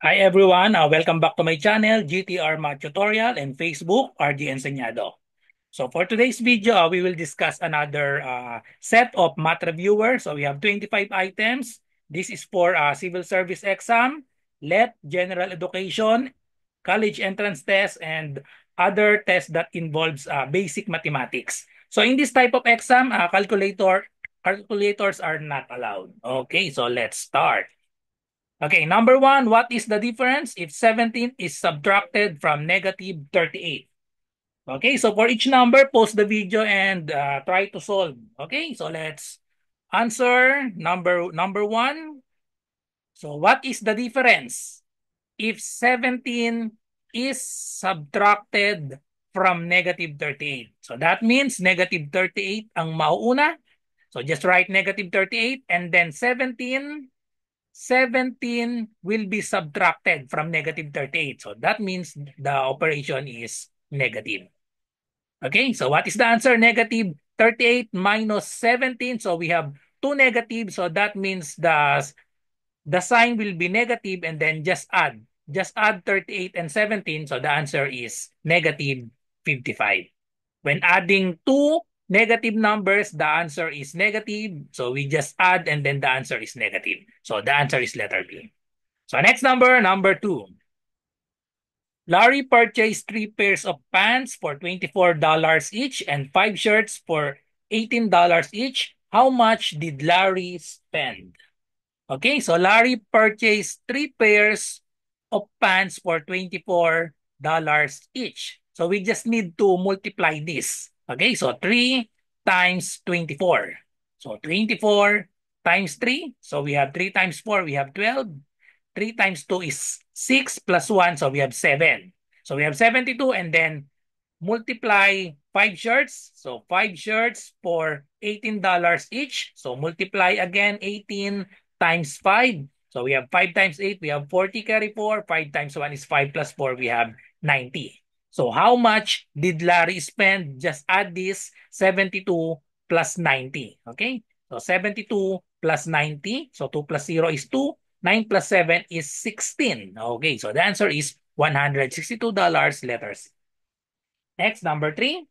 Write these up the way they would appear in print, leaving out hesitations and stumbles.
Hi everyone, welcome back to my channel, GTR Math Tutorial, and Facebook, RG Enseñado. So for today's video, we will discuss another set of math reviewer. So we have 25 items. This is for civil service exam, LET, general education, college entrance test, and other tests that involves basic mathematics. So in this type of exam, calculators are not allowed. Okay, so let's start. Okay, number one, what is the difference if 17 is subtracted from negative 38? Okay, so for each number, pause the video and try to solve. Okay, so let's answer number one. So what is the difference if 17 is subtracted from negative 38? So that means negative 38 ang mauuna. So just write negative 38 and then 17 will be subtracted from negative 38. So that means the operation is negative. Okay, so what is the answer? Negative 38 minus 17. So we have two negatives. So that means the sign will be negative and then just add. Just add 38 and 17. So the answer is negative 55. When adding two negative numbers, the answer is negative. So we just add and then the answer is negative. So the answer is letter B. So next number two. Larry purchased 3 pairs of pants for $24 each and 5 shirts for $18 each. How much did Larry spend? Okay, so Larry purchased 3 pairs of pants for $24 each. So we just need to multiply this. Okay, so 3 times 24. So 24 times 3. So we have 3 times 4, we have 12. 3 times 2 is 6 plus 1, so we have 7. So we have 72 and then multiply 5 shirts. So 5 shirts for $18 each. So multiply again 18 times 5. So we have 5 times 8, we have 40 carry 4. 5 times 1 is 5 plus 4, we have 90. So how much did Larry spend? Just add this 72 plus 90. Okay? So 72 plus 90. So 2 plus 0 is 2. 9 plus 7 is 16. Okay, so the answer is $162, letter C. Next, number three.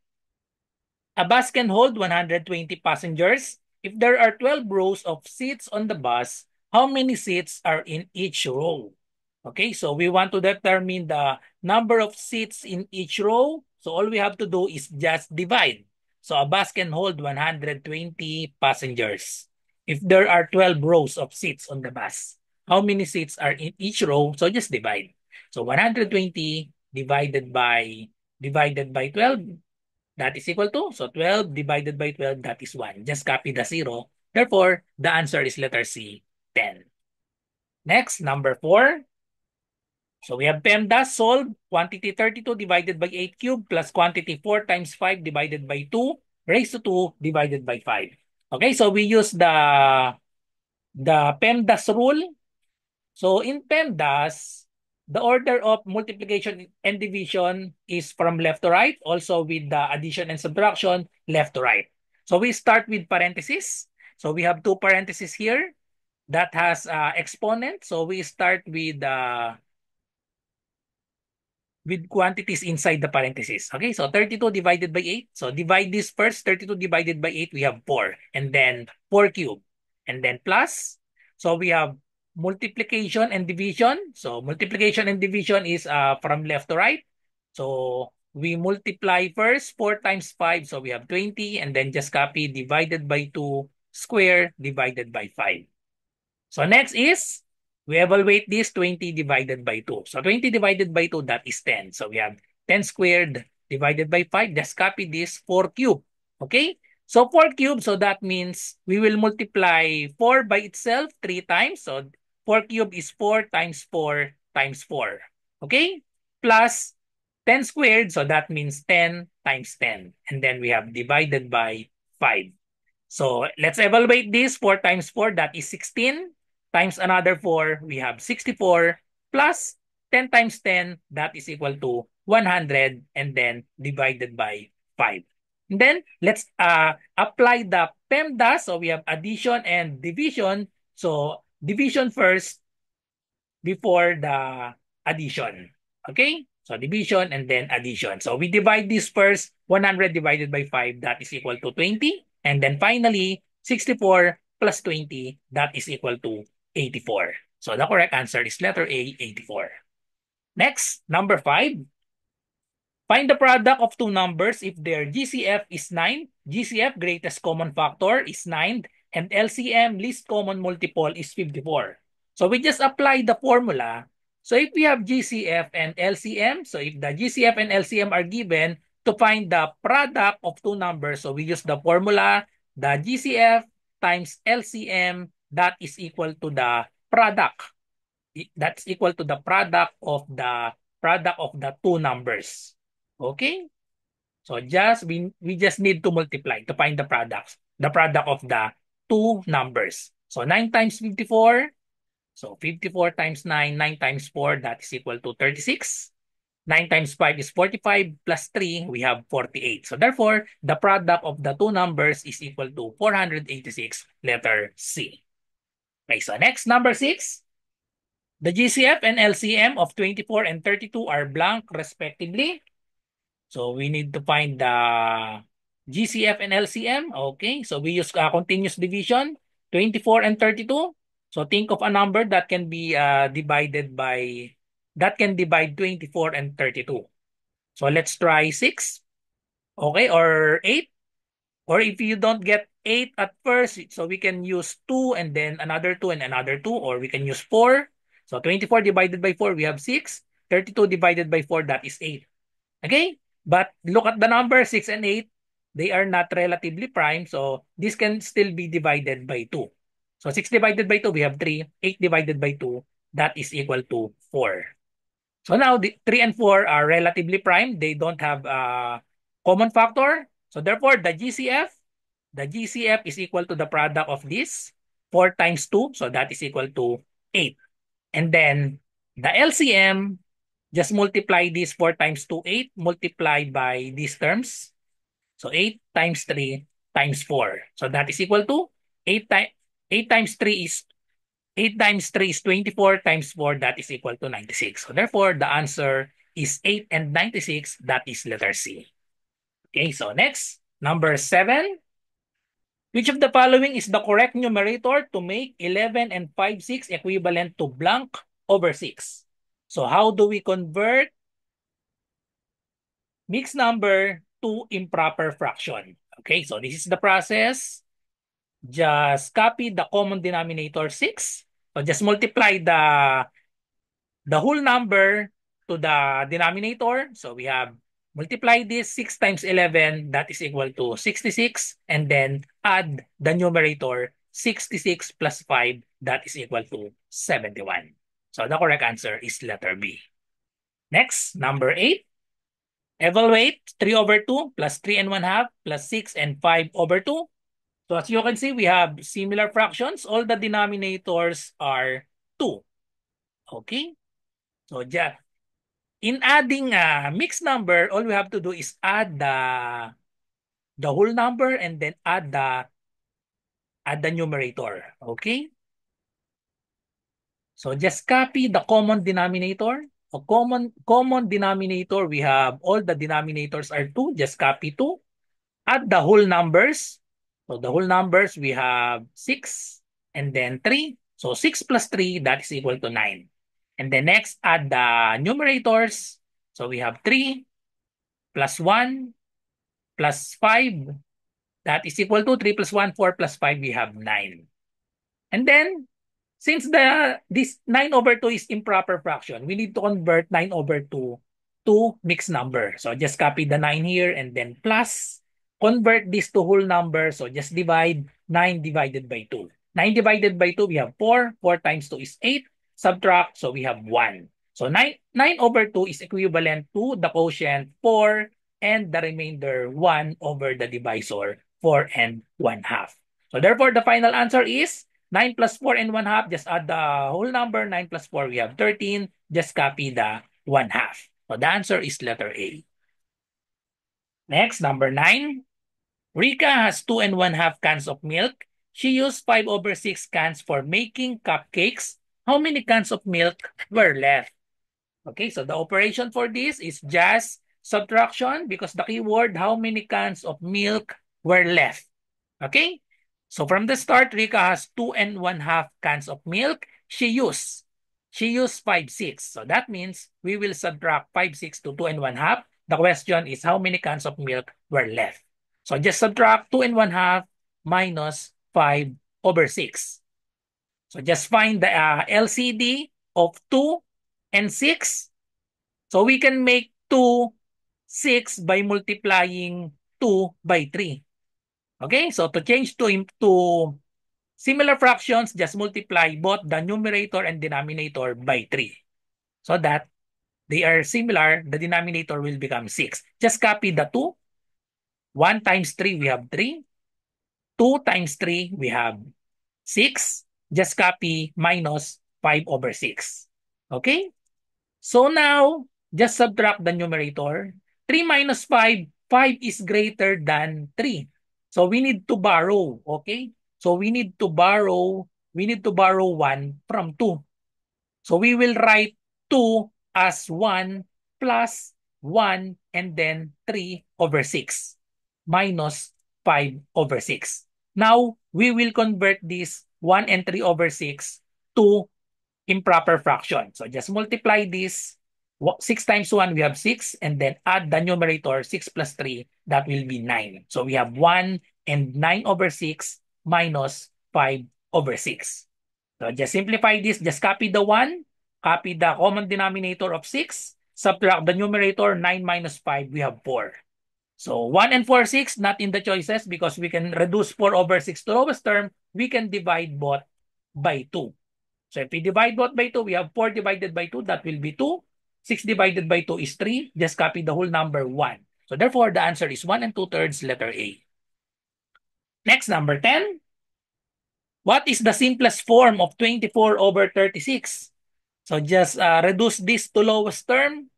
A bus can hold 120 passengers. If there are 12 rows of seats on the bus, how many seats are in each row? Okay, so we want to determine the number of seats in each row. So all we have to do is just divide. So a bus can hold 120 passengers. If there are 12 rows of seats on the bus, how many seats are in each row? So just divide. So 120 divided by 12, that is equal to, so 12 divided by 12, that is 1. Just copy the 0. Therefore, the answer is letter C, 10. Next, number 4. So we have PEMDAS solve quantity 32 divided by 8 cubed plus quantity 4 times 5 divided by 2 raised to 2 divided by 5. Okay, so we use the PEMDAS rule. So in PEMDAS, the order of multiplication and division is from left to right, also with the addition and subtraction, left to right. So we start with parentheses. So we have two parentheses here that has exponent. So we start with quantities inside the parentheses. Okay, so 32 divided by 8. So divide this first. 32 divided by 8, we have 4. And then 4 cubed. And then plus. So we have multiplication and division. So multiplication and division is from left to right. So we multiply first 4 times 5. So we have 20. And then just copy divided by 2 square divided by 5. So next is, we evaluate this 20 divided by 2. So 20 divided by 2, that is 10. So we have 10 squared divided by 5. Just copy this 4 cube. Okay? So 4 cube, so that means we will multiply 4 by itself 3 times. So 4 cube is 4 times 4 times 4. Okay? Plus 10 squared, so that means 10 times 10. And then we have divided by 5. So let's evaluate this. 4 times 4, that is 16. Times another 4, we have 64. Plus 10 times 10, that is equal to 100. And then divided by 5. And then let's apply the PEMDAS. So we have addition and division. So division first. before the addition. Okay? So division and then addition. So we divide this first, 100 divided by 5, that is equal to 20. And then finally, 64 plus 20, that is equal to 84. So the correct answer is letter A, 84. Next, number 5. Find the product of two numbers if their GCF is 9, GCF greatest common factor is 9, and LCM least common multiple is 54. So we just apply the formula. So if we have GCF and LCM, so if the GCF and LCM are given to find the product of two numbers, so we use the formula, the GCF times LCM, that is equal to the product. That's equal to the product of the two numbers. Okay? So we just need to multiply to find the product of the two numbers. So 9 times 54. So 54 times 9, 9 times 4, that is equal to 36. 9 times 5 is 45 plus 3, we have 48. So therefore, the product of the two numbers is equal to 486, letter C. Okay, so next, number 6. The GCF and LCM of 24 and 32 are blank respectively. So we need to find the GCF and LCM. Okay, so we use continuous division, 24 and 32. So think of a number that can be that can divide 24 and 32. So let's try 6, okay, or 8. Or if you don't get 8 at first, so we can use 2 and then another 2 and another 2, or we can use 4. So 24 divided by 4, we have 6. 32 divided by 4, that is 8. Okay? But look at the number 6 and 8. They are not relatively prime, so this can still be divided by 2. So 6 divided by 2, we have 3. 8 divided by 2, that is equal to 4. So now the 3 and 4 are relatively prime. They don't have a common factor. So therefore, the GCF is equal to the product of this 4 times 2. So that is equal to 8. And then the LCM, just multiply this 4 times 2, 8, multiply by these terms. So 8 times 3 times 4. So that is equal to 8, 8 times 3 is 8 times 3 is 24 times 4, that is equal to 96. So therefore, the answer is 8 and 96. That is letter C. Okay, so next, number 7. Which of the following is the correct numerator to make 11 and 5/6 equivalent to blank over 6? So how do we convert mixed number to improper fraction? Okay, so this is the process. Just copy the common denominator 6. So just multiply the whole number to the denominator. So we have multiply this 6 times 11, that is equal to 66. And then add the numerator 66 plus 5, that is equal to 71. So the correct answer is letter B. Next, number 8. Evaluate 3 over 2 plus 3 and 1/2 plus 6 and 5 over 2. So as you can see, we have similar fractions. All the denominators are 2. Okay? So just in adding a mixed number, all we have to do is add the whole number and then add the numerator. Okay? So just copy the common denominator. A common denominator, we have all the denominators are 2. Just copy 2. Add the whole numbers. So the whole numbers, we have 6 and then 3. So 6 plus 3, that is equal to 9. And then next, add the numerators. So we have 3 plus 1 plus 5. That is equal to 3 plus 1, 4 plus 5, we have 9. And then, since this 9 over 2 is improper fraction, we need to convert 9 over 2 to mixed number. So just copy the 9 here and then plus. Convert this to whole number. So just divide 9 divided by 2. 9 divided by 2, we have 4. 4 times 2 is 8. Subtract, so we have 1. So 9 over 2 is equivalent to the quotient 4 and the remainder 1 over the divisor 4 and 1/2. So therefore, the final answer is 9 plus 4 and 1/2. Just add the whole number. 9 plus 4, we have 13. Just copy the 1/2. So the answer is letter A. Next, number 9. Rika has 2 1/2 cans of milk. She used 5/6 cans for making cupcakes. how many cans of milk were left. Okay, so the operation for this is just subtraction because the keyword, how many cans of milk were left. Okay, so from the start, Rika has 2.5 cans of milk. She used 5/6. So that means we will subtract 5/6 to 2.5. The question is how many cans of milk were left. So just subtract 2.5 minus 5/6. So just find the LCD of 2 and 6. So we can make 2, 6 by multiplying 2 by 3. Okay, so to change to similar fractions, just multiply both the numerator and denominator by 3. So that they are similar, the denominator will become 6. Just copy the 2. 1 times 3, we have 3. 2 times 3, we have 6. Just copy minus 5/6. Okay? So now, just subtract the numerator. 3 minus 5, 5 is greater than 3. So we need to borrow, okay? So we need to borrow 1 from 2. So we will write 2 as 1 plus 1 and then 3/6 minus 5/6. Now, we will convert this 1 and 3/6 to improper fraction. So just multiply this. 6 times 1, we have 6. And then add the numerator, 6 plus 3, that will be 9. So we have 1 and 9/6 minus 5/6. So just simplify this. Just copy the 1, copy the common denominator of 6, subtract the numerator, 9 minus 5, we have 4. So 1 and 4/6, not in the choices because we can reduce 4/6 to lowest term. We can divide both by 2. So if we divide both by 2, we have 4 divided by 2, that will be 2. 6 divided by 2 is 3. Just copy the whole number 1. So therefore, the answer is 1 and 2/3, letter A. Next, number 10. What is the simplest form of 24/36? So just reduce this to lowest term.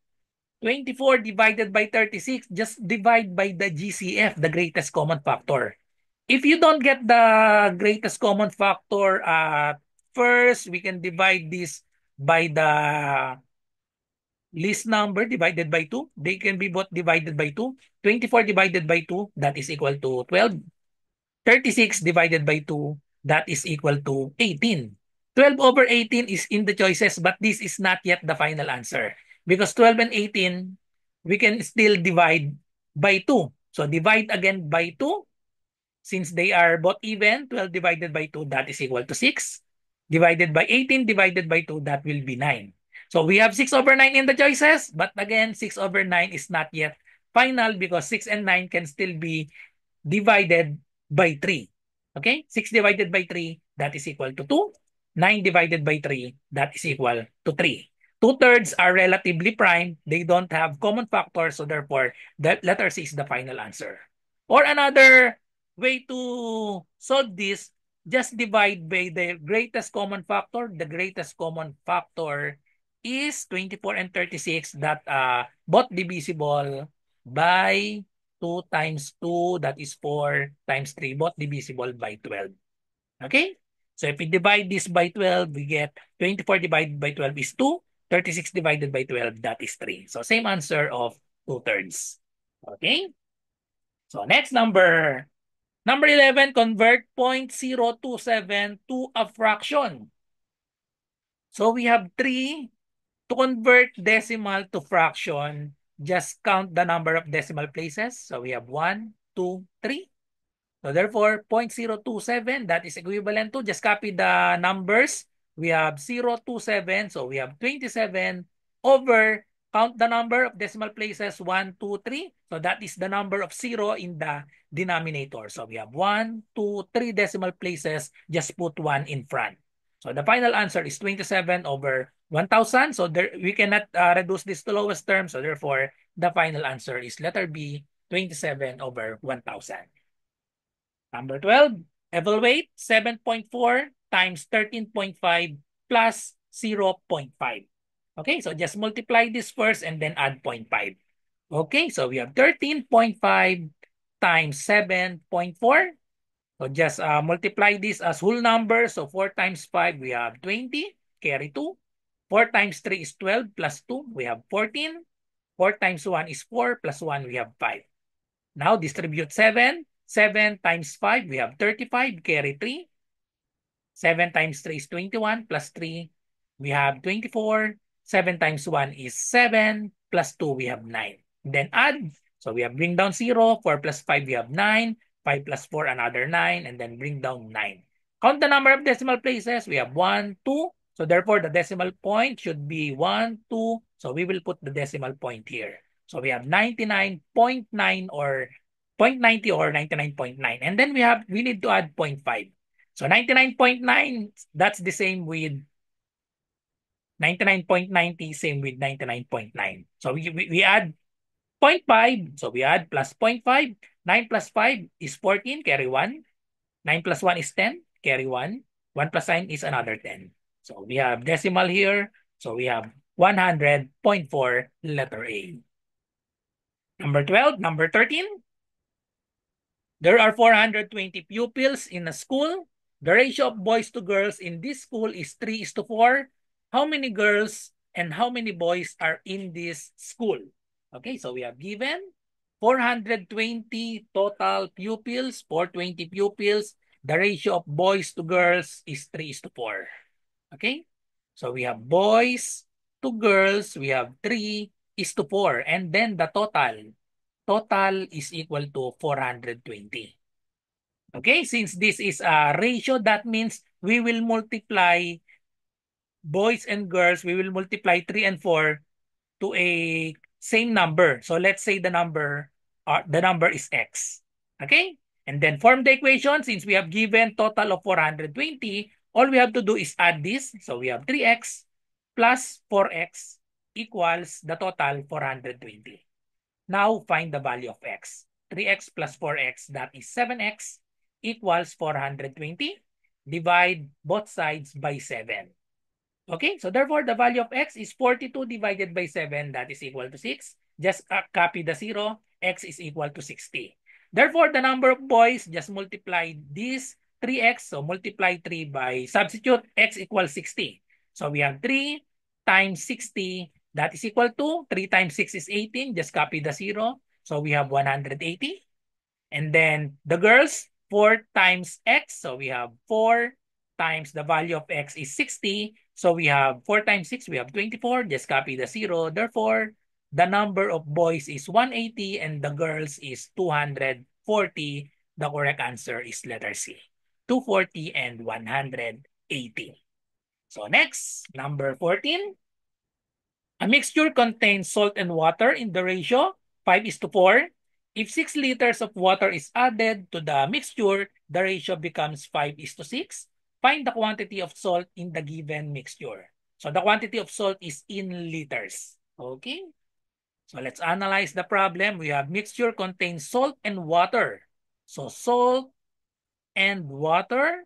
24 divided by 36, just divide by the GCF, the greatest common factor. If you don't get the greatest common factor first, we can divide this by the least number divided by 2. They can be both divided by 2. 24 divided by 2, that is equal to 12. 36 divided by 2, that is equal to 18. 12/18 is in the choices, but this is not yet the final answer. Because 12 and 18, we can still divide by 2. So divide again by 2. Since they are both even, 12 divided by 2, that is equal to 6. Divided by 18 divided by 2, that will be 9. So we have 6/9 in the choices, but again, 6/9 is not yet final because 6 and 9 can still be divided by 3. Okay? 6 divided by 3, that is equal to 2. 9 divided by 3, that is equal to 3. 2/3 are relatively prime. They don't have common factors, so therefore, the letter C is the final answer. Or another way to solve this, just divide by the greatest common factor. The greatest common factor is 24 and 36 that both divisible by 2 times 2, that is 4 times 3, both divisible by 12. Okay? So if we divide this by 12, we get 24 divided by 12 is 2. 36 divided by 12, that is 3. So same answer of 2/3. Okay? So next number. Number 11, convert 0.027 to a fraction. So we have 3. To convert decimal to fraction, just count the number of decimal places. So we have 1, 2, 3. So therefore, 0.027, that is equivalent to, just copy the numbers. We have 0.27, so we have 27 over, count the number of decimal places, 1, 2, 3. So that is the number of 0 in the denominator. So we have 1, 2, 3 decimal places, just put 1 in front. So the final answer is 27 over 1,000. So there, we cannot reduce this to lowest term. So therefore, the final answer is letter B, 27 over 1,000. Number 12, evaluate 7.4 times 13.5 plus 0.5. Okay, so just multiply this first and then add 0.5. Okay, so we have 13.5 times 7.4. So just multiply this as whole number. So 4 times 5, we have 20. carry 2. 4 times 3 is 12 plus 2, we have 14. 4 times 1 is 4 plus 1, we have 5. Now distribute 7. 7 times 5, we have 35, carry 3. 7 times 3 is 21 plus 3, we have 24. 7 times 1 is 7 plus 2, we have 9. Then add. So we have bring down 0. 4 plus 5, we have 9. 5 plus 4, another 9. And then bring down 9. Count the number of decimal places. We have 1, 2. So therefore, the decimal point should be 1, 2. So we will put the decimal point here. So we have 99.9 or 0.90 or 99.9. And then we need to add 0.5. So 99.9, that's the same with 99.90, same with 99.9. So we add 0.5. So we add plus 0.5. 9 plus 5 is 14, carry 1. 9 plus 1 is 10, carry 1. 1 plus 9 is another 10. So we have decimal here. So we have 100.4, letter A. Number 12, number 13. There are 420 pupils in a school. The ratio of boys to girls in this school is 3:4. How many girls and how many boys are in this school? Okay, so we have given 420 total pupils, 420 pupils. The ratio of boys to girls is 3:4. Okay, so we have boys to girls, we have 3:4. And then the total is equal to 420. Okay, since this is a ratio, that means we will multiply boys and girls, we will multiply 3 and 4 to a same number. So let's say the number is x. Okay? And then form the equation. Since we have given total of 420, all we have to do is add this. So we have 3x plus 4x equals the total 420. Now find the value of x. 3x plus 4x, that is 7x, equals 420. Divide both sides by 7. Okay, so therefore the value of x is 42 divided by 7, that is equal to 6. Just copy the 0, x is equal to 60. Therefore, the number of boys, just multiply this 3x, so multiply 3 by, substitute x equals 60. So we have 3 times 60, that is equal to 3 times 6 is 18, just copy the 0. So we have 180. And then the girls, 4 times x, so we have 4 times the value of x is 60. So we have 4 times 6, we have 24. Just copy the 0. Therefore, the number of boys is 180 and the girls is 240. The correct answer is letter C. 240 and 180. So next, number 14. A mixture contains salt and water in the ratio 5:4. If 6 liters of water is added to the mixture, the ratio becomes 5:6. Find the quantity of salt in the given mixture. So the quantity of salt is in liters. Okay? So let's analyze the problem. We have mixture contains salt and water. So salt and water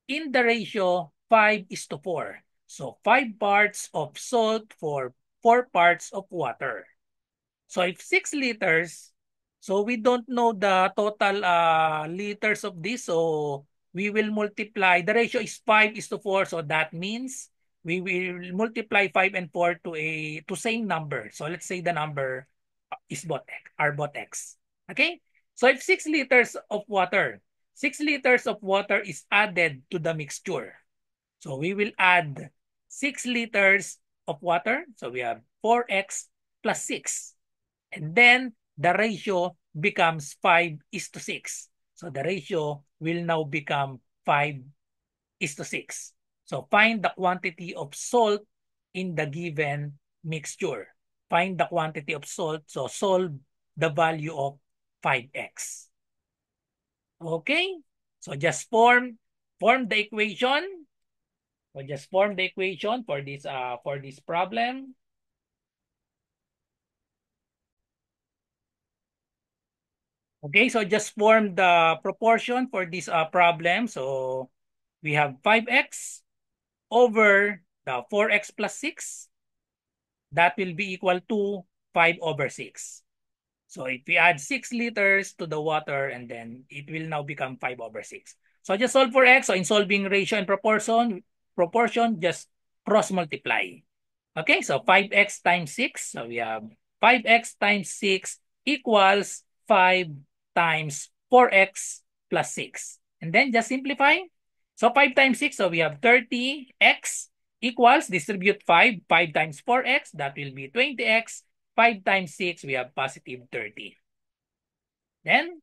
in the ratio 5:4. So 5 parts of salt for 4 parts of water. So if 6 liters, so we don't know the total liters of this. So we will multiply. The ratio is 5:4. So that means we will multiply 5 and 4 to same number. So let's say the number is both x, are both x. Okay? So if 6 liters of water, 6 liters of water is added to the mixture. So we will add 6 liters of water. So we have 4x plus 6. And then the ratio becomes 5:6. So the ratio will now become 5:6. So find the quantity of salt in the given mixture. Find the quantity of salt. So solve the value of 5x. Okay? So just form the equation. So just form the equation for this problem. Okay, so just form the proportion for this problem. So we have 5x over the 4x plus 6. That will be equal to 5/6. So if we add 6 liters to the water, and then it will now become 5/6. So just solve for x. So in solving ratio and proportion, proportion, just cross multiply. Okay, so 5x times 6. So we have 5x times 6 equals 5 times 4x plus 6. And then just simplify. So 5 times 6, so we have 30x equals, distribute 5, 5 times 4x, that will be 20x. 5 times 6, we have positive 30. Then,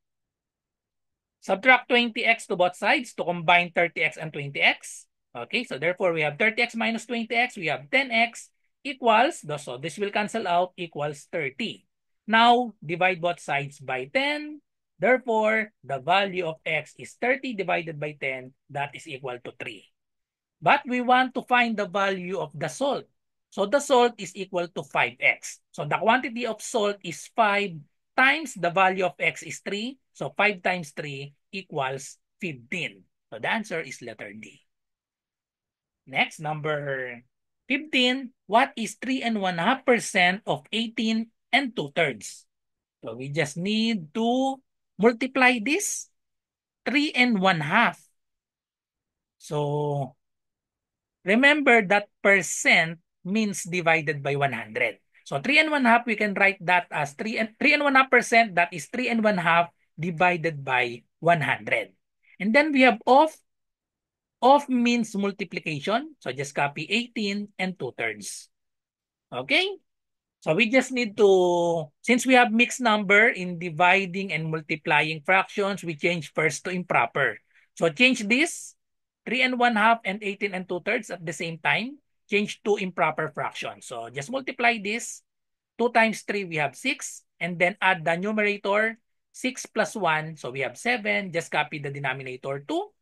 subtract 20x to both sides to combine 30x and 20x. Okay, so therefore we have 30x minus 20x, we have 10x equals, so this will cancel out, equals 30. Now, divide both sides by 10. Therefore, the value of x is 30 divided by 10, that is equal to 3. But we want to find the value of the salt. So the salt is equal to 5x. So the quantity of salt is 5 times the value of x is 3. So 5 times 3 equals 15. So the answer is letter D. Next, number 15. What is 3.5% of 18 and 2/3? So we just need to multiply this. 3.5. So remember that percent means divided by 100. So 3.5, we can write that as 3.5%, that is 3.5 divided by 100. And then we have off. Off means multiplication. So just copy 18 and 2/3. Okay? So we just need to, since we have mixed number in dividing and multiplying fractions, we change first to improper. So change this, 3.5 and 18 and 2/3 at the same time, change to improper fractions. So just multiply this, 2 times 3, we have 6, and then add the numerator, 6 plus 1, so we have 7, just copy the denominator 2,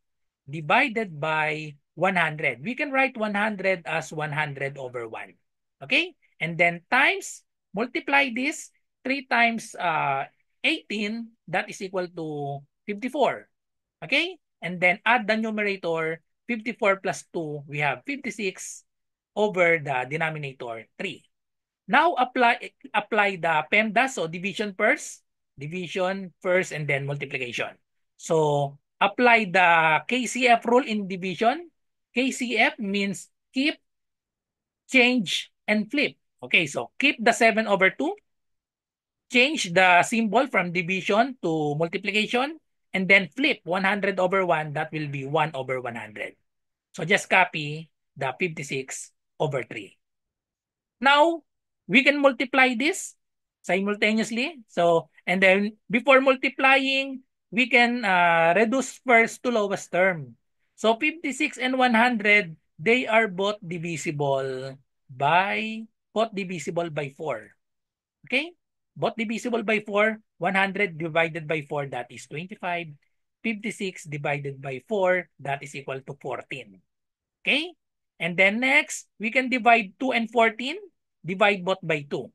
divided by 100. We can write 100 as 100 over 1. Okay? And then times, multiply this, 3 times 18, that is equal to 54. Okay? And then add the numerator, 54 plus 2, we have 56 over the denominator 3. Now apply the PEMDAS, so division first, and then multiplication. So apply the KCF rule in division. KCF means keep, change, and flip. Okay, so keep the 7 over 2, change the symbol from division to multiplication, and then flip 100 over 1, that will be 1 over 100. So just copy the 56 over 3. Now, we can multiply this simultaneously. So, and then before multiplying, we can reduce first to lowest term. So, 56 and 100, they are both divisible by 4. Okay? Both divisible by 4, 100 divided by 4, that is 25. 56 divided by 4, that is equal to 14. Okay? And then next, we can divide 2 and 14. Divide both by 2.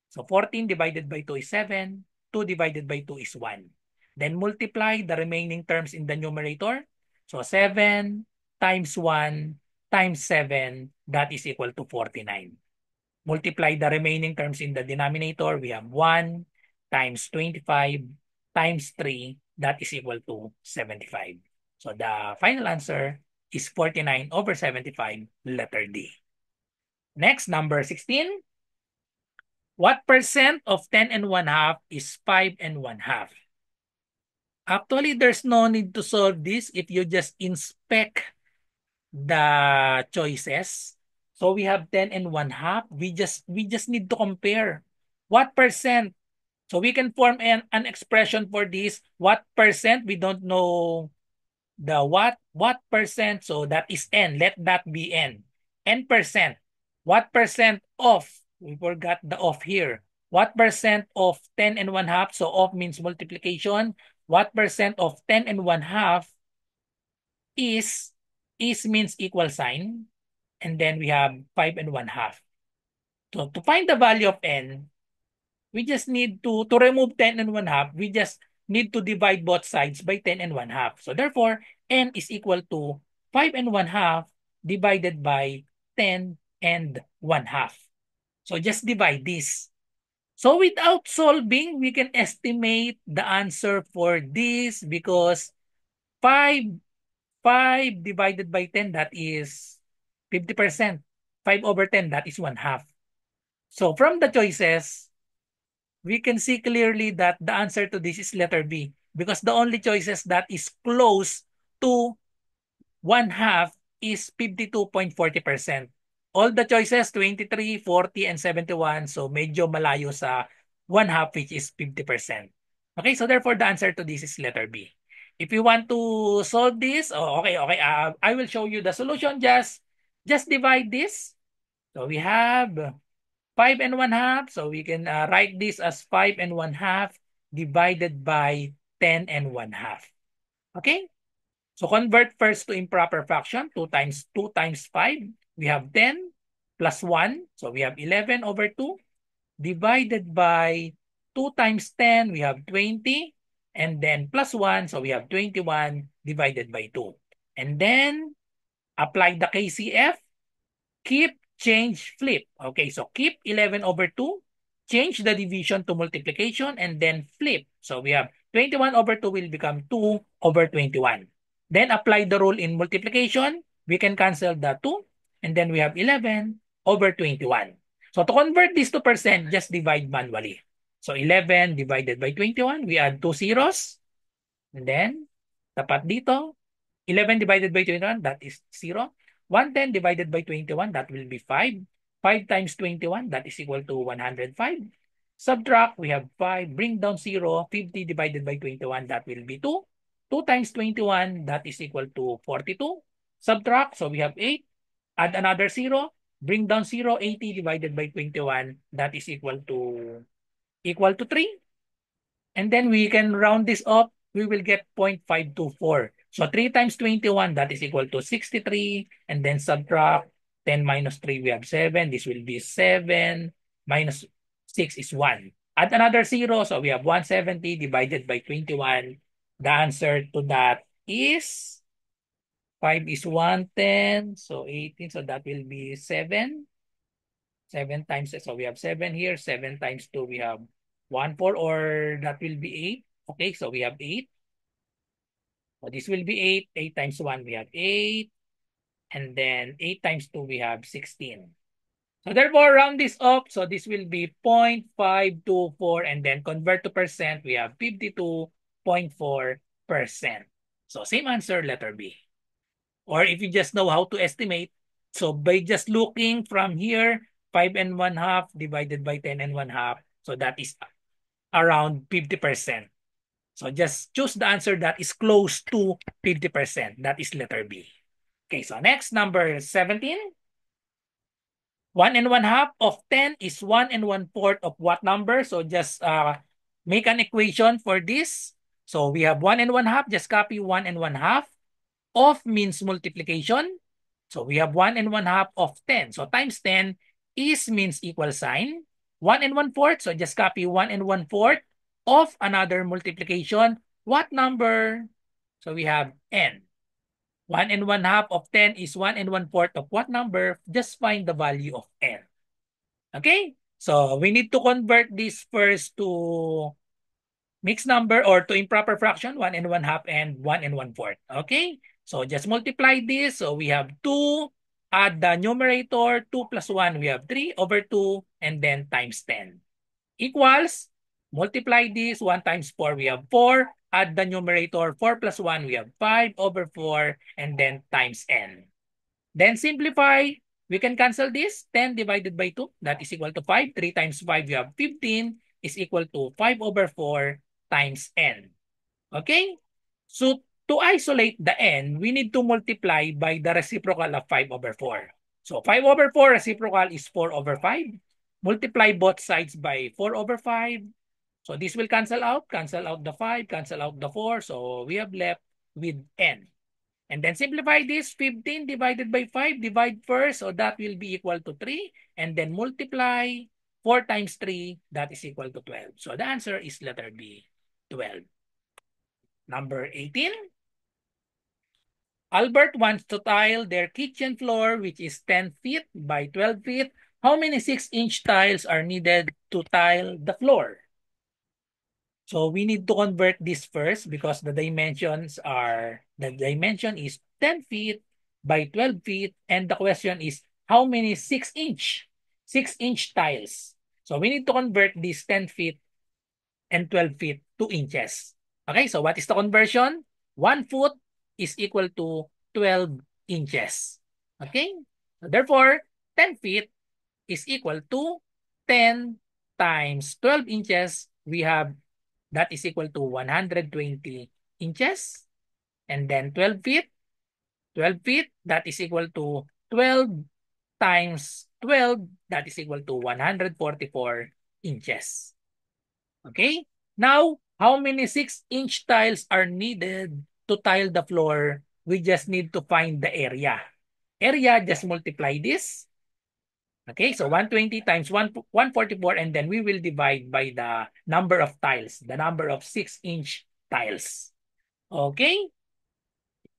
So 14 divided by 2 is 7. 2 divided by 2 is 1. Then multiply the remaining terms in the numerator. So 7 times 1 times 7, that is equal to 49. Multiply the remaining terms in the denominator. We have 1 times 25 times 3, that is equal to 75. So the final answer is 49 over 75, letter D. Next, number 16. What percent of 10 and 1/2 is 5 and 1/2? Actually, there's no need to solve this if you just inspect the choices. So we have 10 and 1/2. We just need to compare. What percent? So we can form an expression for this. What percent? We don't know the what percent, so that is n. Let that be n. N percent. What percent of? We forgot the of here. What percent of 10 and 1/2? So of means multiplication. What percent of 10 and 1/2 is means equal sign, and then we have 5 and 1/2. So to find the value of n, we just need to remove 10 and 1/2, we just need to divide both sides by 10 and 1/2. So therefore, n is equal to 5 and 1/2 divided by 10 and 1/2. So just divide this. So without solving, we can estimate the answer for this because 5 divided by 10, that is 50%. 5/10, that is 1/2. So from the choices, we can see clearly that the answer to this is letter B because the only choices that is close to 1/2 is 52.40%. All the choices, 23, 40, and 71. So medyo malayo sa 1/2 which is 50%. Okay, so therefore the answer to this is letter B. If you want to solve this, okay. I will show you the solution. Just divide this. So we have 5 1/2. So we can write this as 5 1/2 divided by 10 1/2. Okay? So convert first to improper fraction. 2 times 2 times 5. We have 10 plus 1. So we have 11/2 divided by 2 times 10. We have 20. And then plus 1. So we have 21 divided by 2. And then apply the KCF. Keep, change, flip. Okay, so keep 11/2. Change the division to multiplication and then flip. So we have 21/2 will become 2/21. Then apply the rule in multiplication. We can cancel the 2 and then we have 11/21. So to convert this to percent, just divide manually. So 11 divided by 21, we add 2 zeros. And then, tapat dito, 11 divided by 21, that is 0. 110 divided by 21, that will be 5. 5 times 21, that is equal to 105. Subtract, we have 5. Bring down 0. 50 divided by 21, that will be 2. 2 times 21, that is equal to 42. Subtract, so we have 8. Add another 0. Bring down 0. 80 divided by 21, that is equal to 3. And then we can round this up. We will get 0.524. So 3 times 21, that is equal to 63. And then subtract 10 minus 3, we have 7. This will be 7 minus 6 is 1. Add another 0. So we have 170 divided by 21. The answer to that is 5 is 110. So 18. So that will be 7. 7 times, so we have 7 here. 7 times 2, we have 1, 4, or that will be 8. Okay, so we have 8. So this will be 8. 8 times 1, we have 8. And then 8 times 2, we have 16. So therefore, round this up. So this will be 0.524. And then convert to percent, we have 52.4%. So same answer, letter B. Or if you just know how to estimate, so by just looking from here, 5 1/2 divided by 10 1/2, so that is around 50%. So just choose the answer that is close to 50%. That is letter B. Okay, so next, number 17. 1 1/2 of 10 is 1 1/4 of what number? So just make an equation for this. So we have 1 1/2, just copy 1 1/2. Of means multiplication. So we have 1 1/2 of 10. So times 10 is means equal sign. 1 1/4. So just copy 1 1/4 of another multiplication. What number? So we have n. 1 1/2 of 10 is 1 1/4 of what number? Just find the value of n. Okay? So we need to convert this first to mixed number or to improper fraction, 1 1/2 and 1 1/4. Okay? So just multiply this. So we have 2, add the numerator, 2 plus 1, we have 3/2, and then times 10. Equals, multiply this, 1 times 4, we have 4. Add the numerator, 4 plus 1, we have 5/4, and then times n. Then simplify, we can cancel this. 10 divided by 2, that is equal to 5. 3 times 5, we have 15, is equal to 5/4 times n. Okay? So to isolate the n, we need to multiply by the reciprocal of 5/4. So 5/4 reciprocal is 4/5. Multiply both sides by 4/5. So this will cancel out the 5, cancel out the 4. So we have left with n. And then simplify this, 15 divided by 5, divide first. So that will be equal to 3. And then multiply 4 times 3, that is equal to 12. So the answer is letter B, 12. Number 18. Albert wants to tile their kitchen floor, which is 10 feet by 12 feet. How many 6-inch tiles are needed to tile the floor? So we need to convert this first because the dimension is 10 feet by 12 feet. And the question is, how many 6-inch tiles? So we need to convert these 10 feet and 12 feet to inches. Okay, so what is the conversion? 1 foot is equal to 12 inches. Okay, so therefore, 10 feet is equal to 10 times 12 inches. We have that is equal to 120 inches. And then 12 feet, that is equal to 12 times 12, that is equal to 144 inches. Okay? Now, how many 6-inch tiles are needed to tile the floor? We just need to find the area. Area, just multiply this. Okay, so 120 times 144, and then we will divide by the number of tiles, the number of 6-inch tiles. Okay,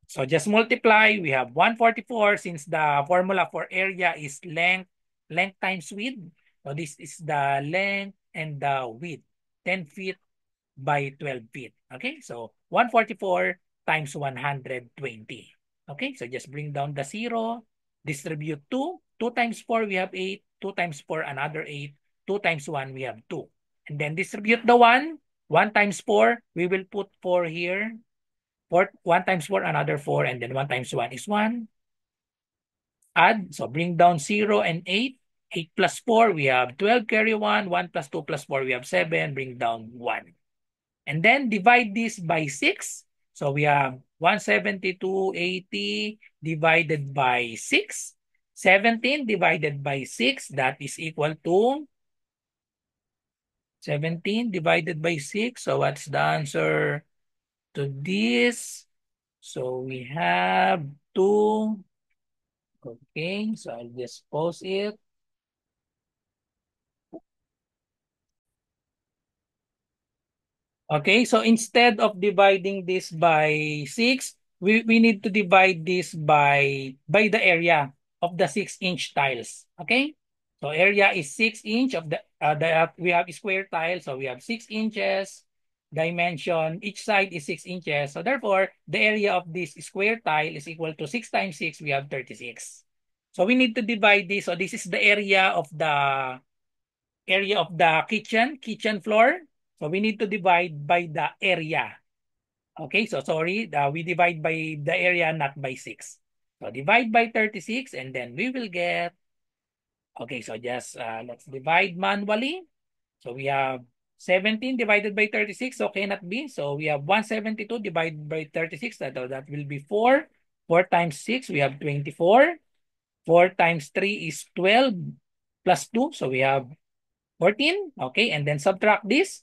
so just multiply. We have 144 since the formula for area is length times width. So this is the length and the width, 10 feet by 12 feet. Okay, so 144 times 120. Okay, so just bring down the 0, distribute 2. 2 times 4, we have 8. 2 times 4, another 8. 2 times 1, we have 2. And then distribute the 1. 1 times 4, we will put 4 here. 1 times 4, another 4. And then 1 times 1 is 1. Add, so bring down 0 and 8. 8 plus 4, we have 12, carry 1. 1 plus 2 plus 4, we have 7. Bring down 1. And then divide this by 6. So we have 172.80 divided by 6. 17 divided by 6, that is equal to 17 divided by 6. So what's the answer to this? So we have 2. Okay, so I'll just pause it. Okay, so instead of dividing this by 6, we need to divide this by the area of the 6-inch tiles. Okay, so area is 6-inch of the we have square tile, so we have 6 inches. Dimension, each side is 6 inches. So therefore, the area of this square tile is equal to 6 times 6, we have 36. So we need to divide this. So this is the area of the kitchen floor. So we need to divide by the area. Okay, so sorry, we divide by the area, not by 6. So divide by 36, and then we will get, okay, so just let's divide manually. So we have 17 divided by 36, so cannot be. So we have 172 divided by 36, that will be 4. 4 times 6, we have 24. 4 times 3 is 12 plus 2, so we have 14. Okay, and then subtract this.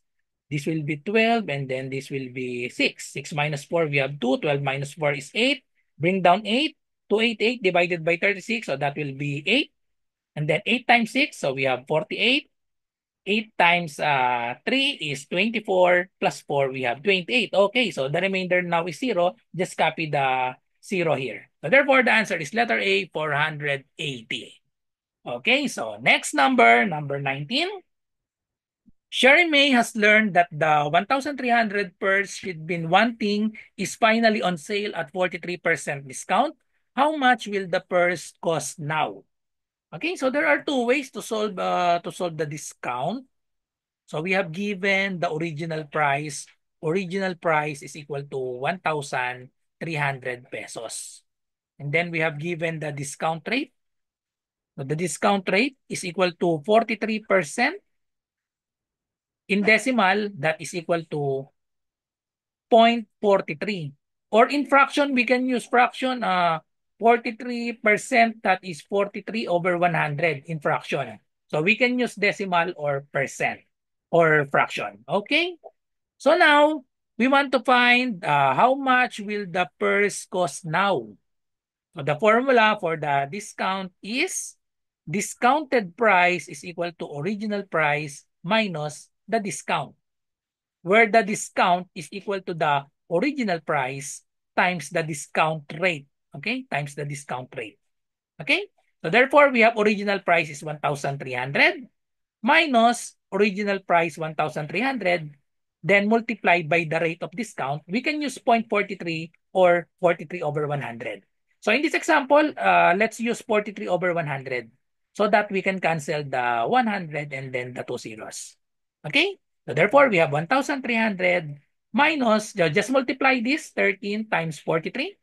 This will be 12, and then this will be 6. 6 minus 4, we have 2. 12 minus 4 is 8. Bring down 8. 288 divided by 36, so that will be 8. And then 8 times 6, so we have 48. 8 times 3 is 24, plus 4, we have 28. Okay, so the remainder now is 0. Just copy the 0 here. So therefore, the answer is letter A, 480. Okay, so next number 19. Sherry May has learned that the 1,300 purse she'd been wanting is finally on sale at 43% discount. How much will the purse cost now? Okay, so there are two ways to solve the discount. So we have given the original price. Original price is equal to 1,300 pesos. And then we have given the discount rate. So the discount rate is equal to 43%. In decimal, that is equal to 0.43. Or in fraction, we can use fraction 43%, that is 43 over 100 in fraction. So we can use decimal or percent or fraction. Okay? So now, we want to find how much will the purse cost now. So the formula for the discount is discounted price is equal to original price minus the discount, where the discount is equal to the original price times the discount rate. Okay, times the discount rate. Okay, so therefore we have original price is 1,300 minus original price 1,300, then multiplied by the rate of discount. We can use 0.43 or 43 over 100. So in this example, let's use 43 over 100 so that we can cancel the 100 and then the two zeros. Okay? So therefore, we have 1,300 minus, just multiply this 13 times 43.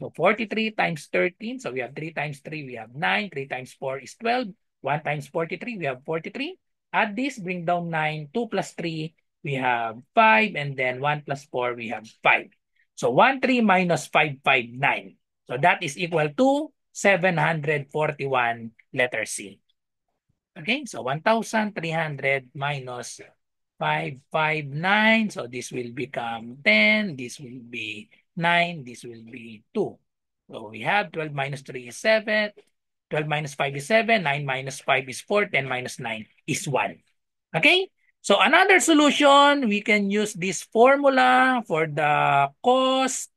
So 43 times 13. So we have 3 times 3, we have 9. 3 times 4 is 12. 1 times 43, we have 43. Add this, bring down 9. 2 plus 3, we have 5. And then 1 plus 4, we have 5. So 1, 3 minus 5, 5, 9. So that is equal to 741, letter C. Okay, so 1,300 minus 559. So this will become 10. This will be 9. This will be 2. So we have 12 minus 3 is 7. 12 minus 5 is 7. 9 minus 5 is 4. 10 minus 9 is 1. Okay? So another solution, we can use this formula for the cost.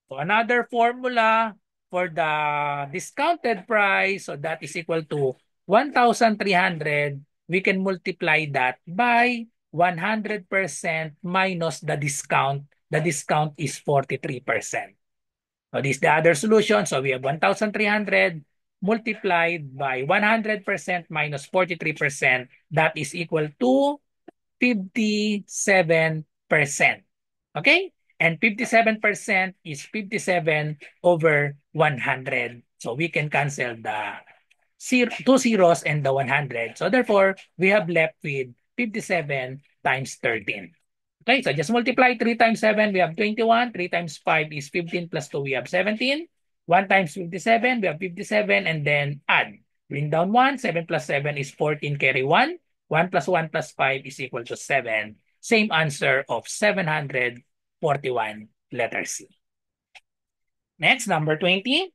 So another formula for the discounted price, so that is equal to 1,300. We can multiply that by 100% minus the discount. The discount is 43%. So this is the other solution. So we have 1,300 multiplied by 100% minus 43%. That is equal to 57%. Okay? And 57% is 57 over 100. So we can cancel the two zeros and the 100. So therefore, we have left with 57 times 13. Okay, so just multiply 3 times 7, we have 21. 3 times 5 is 15 plus 2, we have 17. 1 times 57, we have 57, and then add. Bring down 1. 7 plus 7 is 14, carry 1. 1 plus 1 plus 5 is equal to 7. Same answer of 741, letter C. Next, number 20.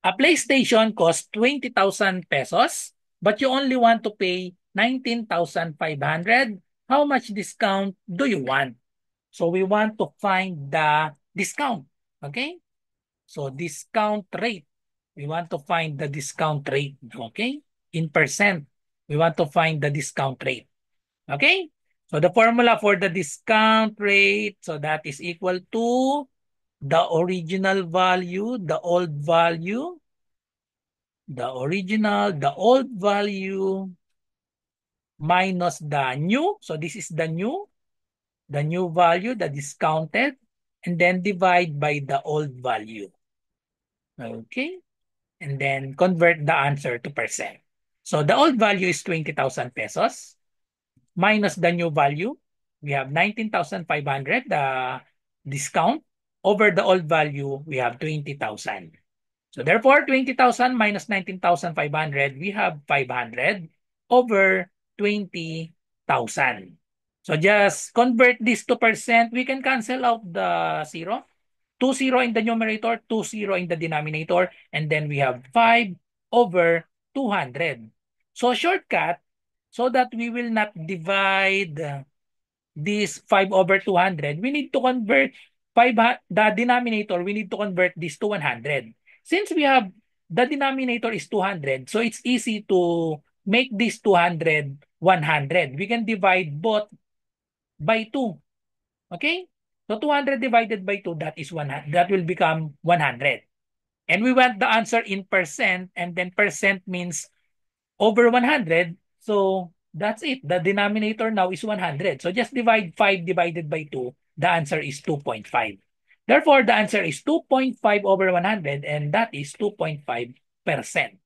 A PlayStation costs 20,000 pesos, but you only want to pay 19,500. How much discount do you want? So we want to find the discount. Okay? So discount rate. We want to find the discount rate. Okay? In percent. We want to find the discount rate. Okay? So the formula for the discount rate, so that is equal to the original value, the old value, the original, the old value minus the new. So this is the new value, the discounted, and then divide by the old value. Okay. And then convert the answer to percent. So the old value is 20,000 pesos minus the new value. We have 19,500, the discount. Over the old value, we have 20,000. So therefore, 20,000 minus 19,500, we have 500 over 20,000. So just convert this to percent. We can cancel out the zero. 2 0 in the numerator, 2 0 in the denominator, and then we have 5 over 200. So shortcut, so that we will not divide this 5 over 200, we need to convert the denominator, we need to convert this to 100. Since we have the denominator is 200, so it's easy to make this 200 100. We can divide both by 2. Okay? So 200 divided by 2, that is 100. That will become 100. And we want the answer in percent, and then percent means over 100. So that's it. The denominator now is 100. So just divide 5 divided by 2. The answer is 2.5. Therefore, the answer is 2.5 over 100, and that is 2.5%.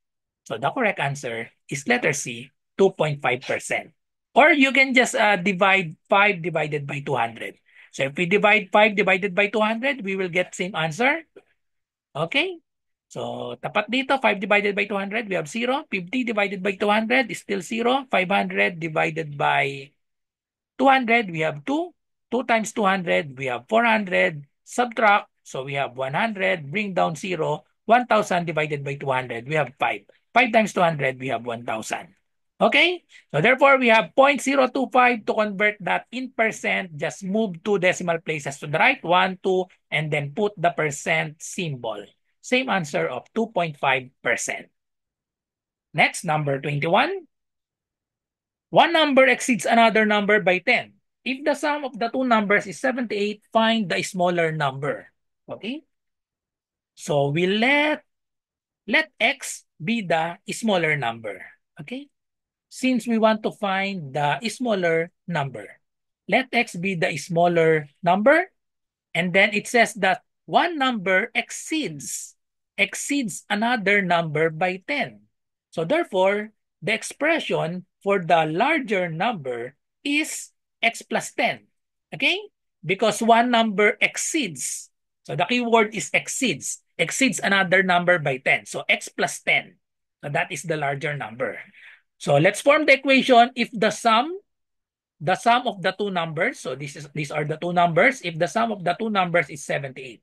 So the correct answer is letter C, 2.5%. Or you can just divide 5 divided by 200. So if we divide 5 divided by 200, we will get same answer. Okay? So tapat dito, 5 divided by 200, we have 0. 50 divided by 200 is still 0. 500 divided by 200, we have 2. 2 times 200, we have 400. Subtract, so we have 100. Bring down 0. 1,000 divided by 200, we have 5. 5 times 200, we have 1,000. Okay? So therefore, we have 0.025 to convert that in percent. Just move 2 decimal places to the right, 1, 2, and then put the percent symbol. Same answer of 2.5%. Next, number 21. One number exceeds another number by 10. If the sum of the two numbers is 78, find the smaller number. Okay? So we let x be the smaller number. Okay? Since we want to find the smaller number, let x be the smaller number. And then it says that one number exceeds another number by 10. So therefore, the expression for the larger number is x plus 10. Okay? Because one number exceeds. So the keyword is exceeds. Exceeds another number by 10. So x plus 10. So that is the larger number. So let's form the equation. If the sum of the two numbers, so these are the two numbers. If the sum of the two numbers is 78.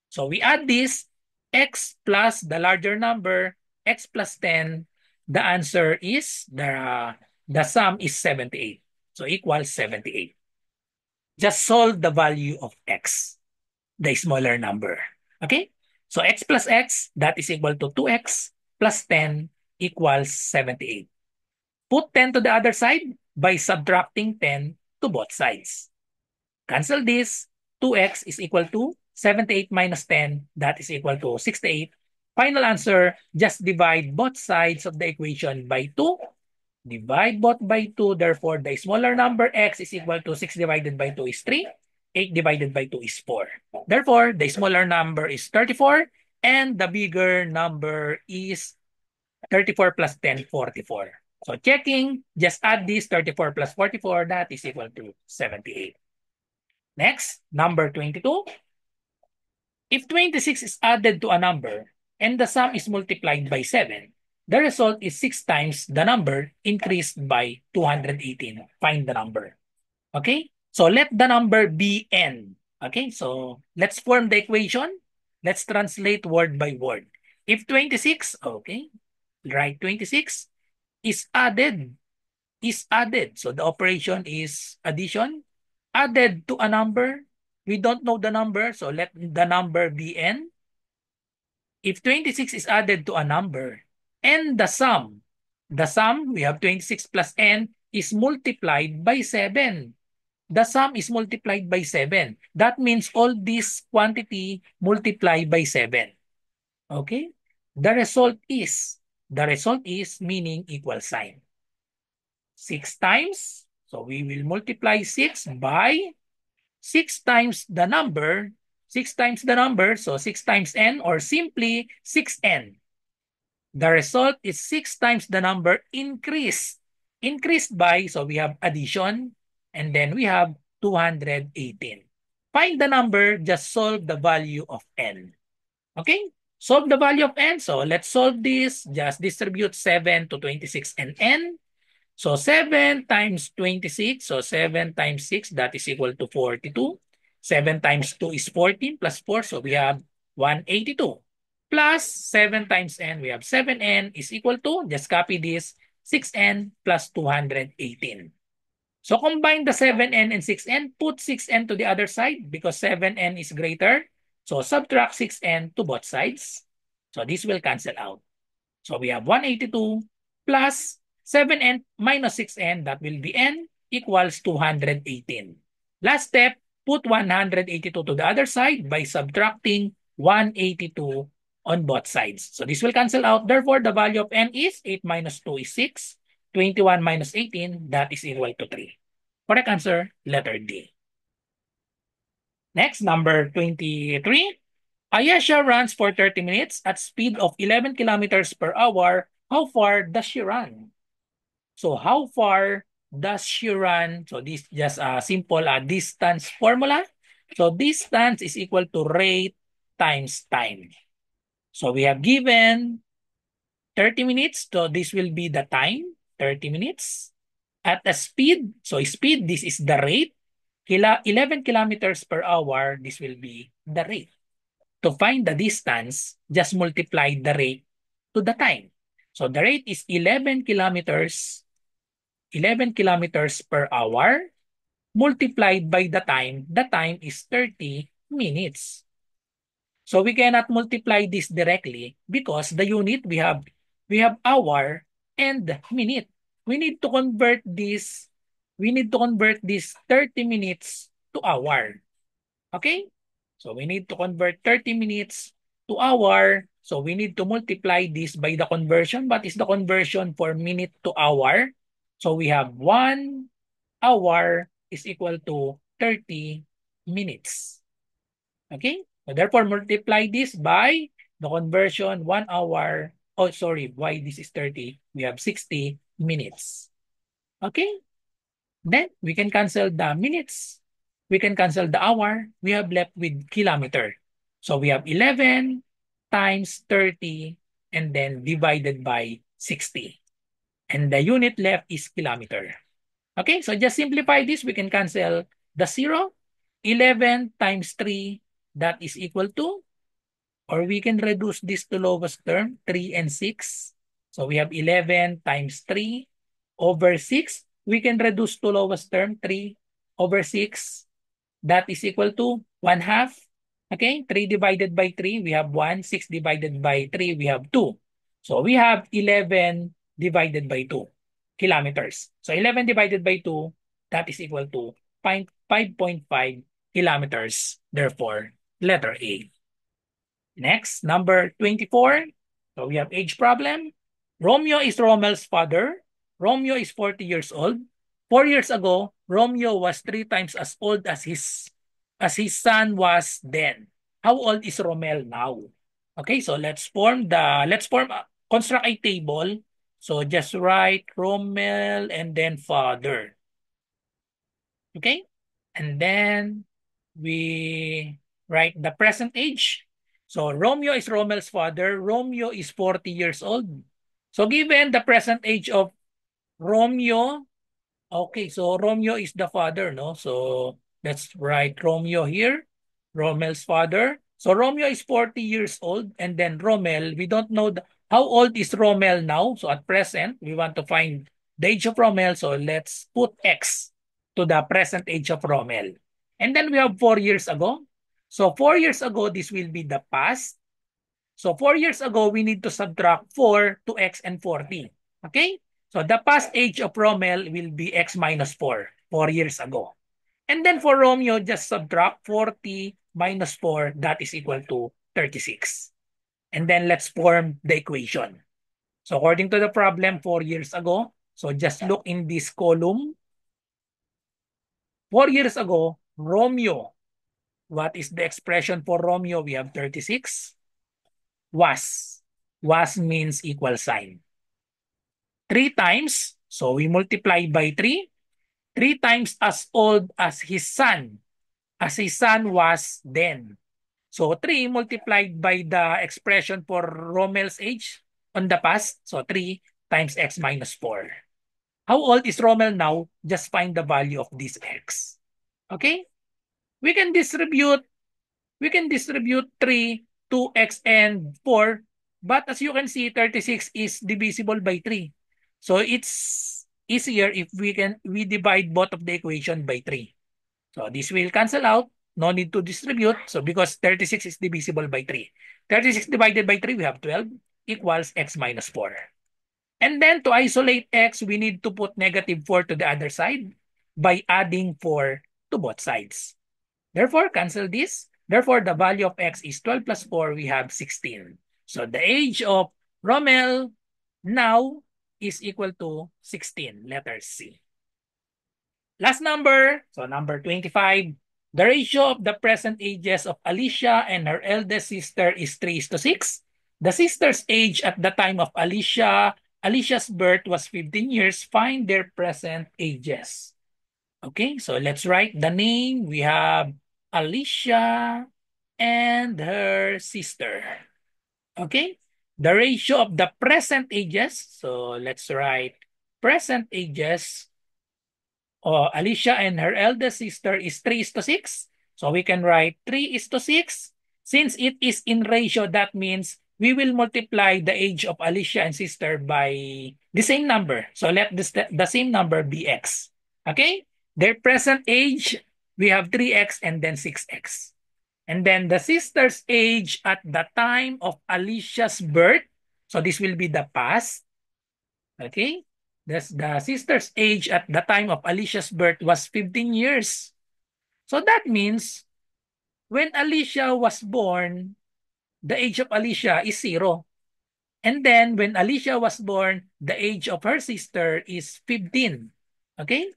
So we add this, x plus the larger number, x plus 10. The answer is, the sum is 78. So equals 78. Just solve the value of x, the smaller number. Okay? So x plus x, that is equal to 2x plus 10 equals 78. Put 10 to the other side by subtracting 10 to both sides. Cancel this. 2x is equal to 78 minus 10. That is equal to 68. Final answer, just divide both sides of the equation by 2. Divide both by 2. Therefore, the smaller number x is equal to 6 divided by 2 is 3. 8 divided by 2 is 4. Therefore, the smaller number is 34. And the bigger number is 34 plus 10, 44. So checking, just add this 34 plus 44, that is equal to 78. Next, number 22. If 26 is added to a number and the sum is multiplied by 7, the result is 6 times the number increased by 218. Find the number. Okay? So let the number be n. Okay? So let's form the equation. Let's translate word by word. If 26, okay, write 26 is added. So the operation is addition. Added to a number. We don't know the number, so let the number be n. If 26 is added to a number, and the sum, we have 26 plus n, is multiplied by 7. The sum is multiplied by 7. That means all this quantity multiplied by 7. Okay? The result is meaning equal sign. 6 times. So we will multiply 6 by 6 times the number. 6 times the number. So 6 times n, or simply 6n. The result is 6 times the number increased. Increased by, so we have addition, and then we have 218. Find the number, just solve the value of n. Okay? Solve the value of n. So let's solve this. Just distribute 7 to 26 and n. So 7 times 26, so 7 times 6, that is equal to 42. 7 times 2 is 14 plus 4, so we have 182. Plus 7 times n, we have 7n is equal to, just copy this, 6n plus 218. So combine the 7n and 6n, put 6n to the other side because 7n is greater. So subtract 6n to both sides. So this will cancel out. So we have 182 plus 7n minus 6n, that will be n, equals 218. Last step, put 182 to the other side by subtracting 182 on both sides. So this will cancel out. Therefore, the value of n is 8 minus 2 is 6. 21 minus 18, that is equal to 3. Correct answer, letter D. Next, number 23. Ayesha runs for 30 minutes at speed of 11 kilometers per hour. How far does she run? So how far does she run? So this just a simple distance formula. So distance is equal to rate times time. So we have given 30 minutes. So this will be the time, 30 minutes. At a speed, so speed, this is the rate. 11 kilometers per hour, this will be the rate. To find the distance, just multiply the rate to the time. So the rate is 11 kilometers per hour multiplied by the time. The time is 30 minutes. So we cannot multiply this directly because the unit we have hour and minute. We need to convert this 30 minutes to hour. Okay? So we need to convert 30 minutes to hour. So we need to multiply this by the conversion. What is the conversion for minute to hour? So we have 1 hour is equal to 30 minutes. Okay? So therefore, multiply this by the conversion 1 hour. Oh, sorry. Why this is 30? We have 60 minutes. Okay? Then we can cancel the minutes. We can cancel the hour. We have left with kilometer. So we have 11 times 30 and then divided by 60. And the unit left is kilometer. Okay, so just simplify this. We can cancel the 0. 11 times 3, that is equal to, or we can reduce this to lowest term, 3 and 6. So we have 11 times 3 over 6. We can reduce to lowest term, 3 over 6. That is equal to 1 half. Okay, 3 divided by 3, we have 1. 6 divided by 3, we have 2. So we have 11 divided by 2 kilometers. So 11 divided by 2, that is equal to 5.5 kilometers. Therefore, letter A. Next, number 24. So we have age problem. Romeo is Romel's father. Romeo is 40 years old. 4 years ago, Romeo was 3 times as old as his son was then. How old is Romel now? Okay, so construct a table. So just write Romel and then father. Okay? And then we write the present age. So Romeo is Romel's father. Romeo is 40 years old. So given the present age of Romeo, okay, so Romeo is the father, no? So let's write Romeo here, Romel's father. So Romeo is 40 years old, and then Romel, we don't know how old is Romel now. So at present, we want to find the age of Romel. So let's put X to the present age of Romel. And then we have 4 years ago. So 4 years ago, this will be the past. So 4 years ago, we need to subtract 4 to X and 40. Okay? So the past age of Romel will be X minus 4, 4 years ago. And then for Romeo, just subtract 40 minus 4, that is equal to 36. And then let's form the equation. So according to the problem 4 years ago, so just look in this column. 4 years ago, Romeo, what is the expression for Romeo? We have 36. Was. Was means equal sign. 3 times, so we multiply by 3. 3 times as old as his son was then. So 3 multiplied by the expression for Rommel's age on the past. So 3 times x minus 4. How old is Rommel now? Just find the value of this x. Okay? We can distribute 3, 2x, and 4. But as you can see, 36 is divisible by 3. So it's easier if we divide both of the equation by 3. So this will cancel out. No need to distribute. So because 36 is divisible by 3. 36 divided by 3, we have 12 equals x minus 4. And then to isolate x, we need to put negative 4 to the other side by adding 4 to both sides. Therefore, cancel this. Therefore, the value of x is 12 plus 4. We have 16. So the age of Rommel now is equal to 16. Letter C. Last number, so number 25. The ratio of the present ages of Alicia and her eldest sister is 3:6. The sister's age at the time of Alicia's birth was 15 years. Find their present ages. Okay, so let's write the name. We have Alicia and her sister. Okay, the ratio of the present ages. So let's write present ages. Alicia and her eldest sister is 3:6. So we can write 3:6. Since it is in ratio, that means we will multiply the age of Alicia and sister by the same number. So let the same number be x. Okay? Their present age, we have 3x and then 6x. And then the sister's age at the time of Alicia's birth. So this will be the past. Okay? The sister's age at the time of Alicia's birth was 15 years. So that means when Alicia was born, the age of Alicia is 0. And then when Alicia was born, the age of her sister is 15. Okay?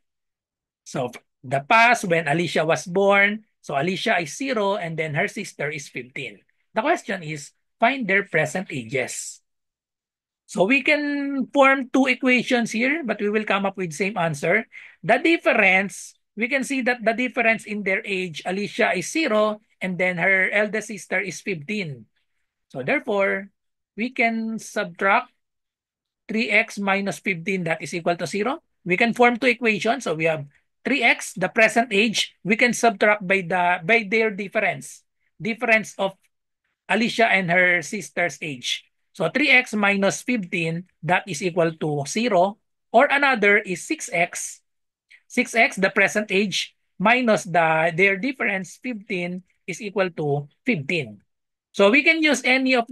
So the past when Alicia was born, so Alicia is 0 and then her sister is 15. The question is find their present ages. So we can form two equations here, but we will come up with same answer. The difference, we can see that the difference in their age, Alicia is 0 and then her eldest sister is 15. So therefore, we can subtract 3x minus 15, that is equal to 0. We can form two equations. So we have 3x, the present age, we can subtract by their difference. Difference of Alicia and her sister's age. So 3x minus 15, that is equal to 0. Or another is 6x. 6x, the present age, minus their difference, 15, is equal to 15. So we can use any of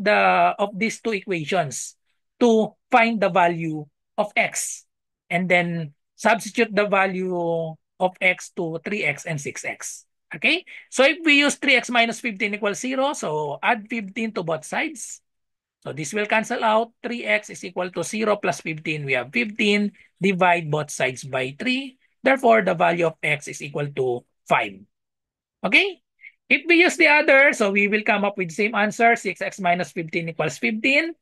these two equations to find the value of x and then substitute the value of x to 3x and 6x. Okay? So if we use 3x minus 15 equals 0, so add 15 to both sides. So this will cancel out. 3x is equal to 0 plus 15. We have 15. Divide both sides by 3. Therefore, the value of x is equal to 5. Okay? If we use the other, so we will come up with same answer. 6x minus 15 equals 15.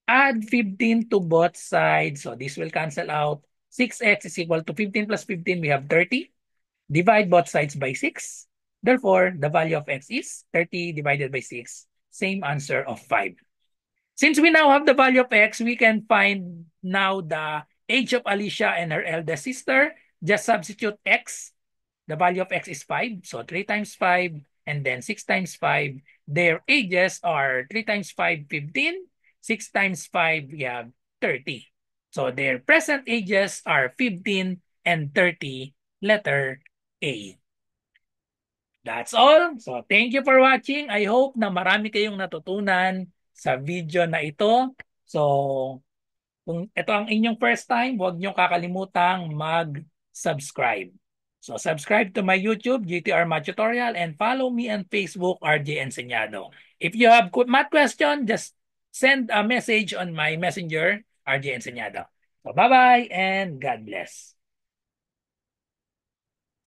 Add 15 to both sides. So this will cancel out. 6x is equal to 15 plus 15. We have 30. Divide both sides by 6. Therefore, the value of x is 30 divided by 6. Same answer of 5. Since we now have the value of x, we can find now the age of Alicia and her eldest sister. Just substitute x. The value of x is 5. So 3 times 5 and then 6 times 5. Their ages are 3 times 5, 15. 6 times 5, we have 30. So their present ages are 15 and 30, letter A. That's all. So thank you for watching. I hope na marami kayong natutunan sa video na ito. So kung ito ang inyong first time, huwag niyo kakalimutang mag-subscribe. So subscribe to my YouTube, GTR Math Tutorial, and follow me on Facebook, RJ Enseñado. If you have math question, just send a message on my messenger, RJ Enseñado. So bye-bye and God bless.